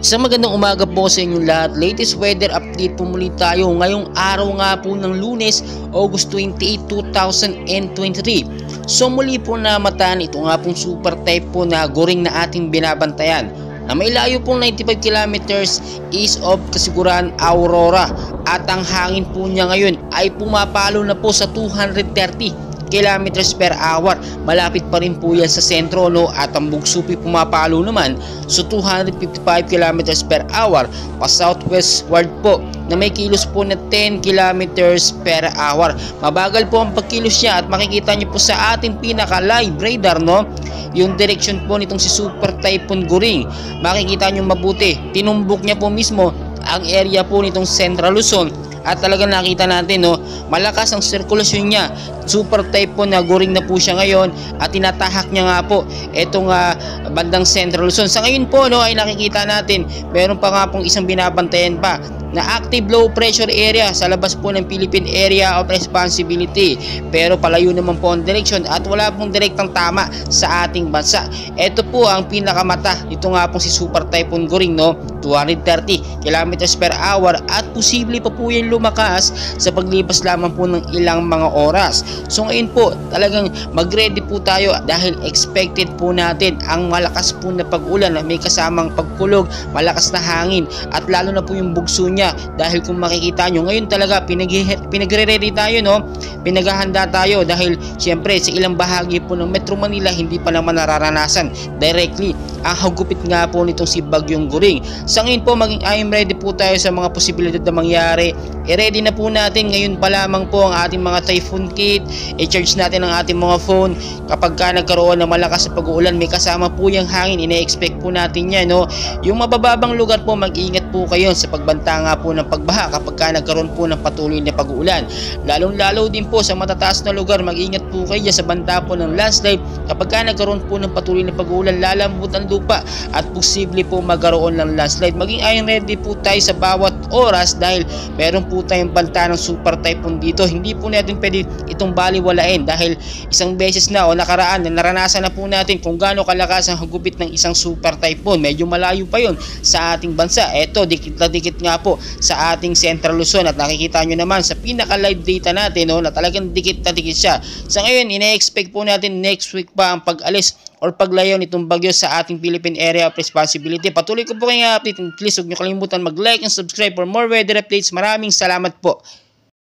Isang magandang umaga po sa inyong lahat. Latest weather update po muli tayo ngayong araw nga po ng Lunes, August 28, 2023. So muli po namataan ito nga pong super type po na Goring na ating binabantayan na may layo pong 95 kilometers east of Kasiguran, Aurora, at ang hangin po niya ngayon ay pumapalo na po sa 230 kilometers per hour. Malapit pa rin po yan sa sentro, no? At ang bugsupi pumapalo naman sa 255 kilometers per hour pa southwestward po na may kilos po na 10 kilometers per hour. Mabagal po ang pagkilos niya at makikita niyo po sa ating pinaka live radar, no? Yung direction po nitong si Super Typhoon Goring. Makikita niyo mabuti. Tinumbok niya po mismo ang area po nitong Central Luzon. At talagang nakita natin, no, malakas ang sirkulasyon niya. Super typhoon na Goring na po siya ngayon at tinatahak niya nga po itong bandang Central Luzon. Sa ngayon po, no, ay nakikita natin meron pa nga pong isang binabantayan pa na active low pressure area sa labas po ng Philippine Area of Responsibility, pero palayo naman po ang direksyon at wala pong direktang tama sa ating bansa. Ito po ang pinakamata, ito nga pong si Super Typhoon Goring, no, 230 kilometers per hour at posible pa po yan lumakas sa paglipas lamang po ng ilang mga oras. So ngayon po talagang mag-ready po tayo dahil expected po natin ang malakas po na pag-ulan na may kasamang pagkulog, malakas na hangin at lalo na po yung bugso niya. Dahil kung makikita nyo ngayon talaga pinagre-ready tayo, no, pinaghahanda tayo dahil syempre sa ilang bahagi po ng Metro Manila hindi pa naman nararanasan directly ang hagupit nga po nitong si Bagyong Goring. Sa ngayon po maging I'm ready po tayo sa mga posibilidad na mangyari. I-ready na po natin ngayon pa lamang po ang ating mga typhoon kit, i-charge natin ang ating mga phone kapag ka nagkaroon ng malakas na pag-uulan, may kasama po yung hangin, ine-expect po natin yan, no. Yung mabababang lugar po, mag-ingat po kayo sa pagbanta nga po ng pagbaha kapag ka nagkaroon po ng patuloy na pag-uulan. Lalong-lalo din po sa matataas na lugar, mag-ingat po kayo sa banta po ng landslide kapag ka nagkaroon po ng patuloy na pag-uulan, lalambot ang lupa at posible po magkaroon ng landslide. Maging ayon ready po tayo sa bawat oras dahil meron po tayong banta ng super typhoon dito. Hindi po natin pwede itong baliwalain dahil isang beses na o nakaraan na naranasan na po natin kung gaano kalakas ang hagupit ng isang super typhoon. Medyo malayo pa yon sa ating bansa. Eto, dikit na dikit nga po sa ating Central Luzon at nakikita nyo naman sa pinaka live data natin, no, na talagang dikit na dikit siya. Sa ngayon, ine-expect po natin next week pa ang pag-alis or paglayo nitong bagyo sa ating Philippine Area of Responsibility. Patuloy ko po kayong update and please huwag nyo kalimutan mag-like and subscribe for more weather updates. Maraming salamat po.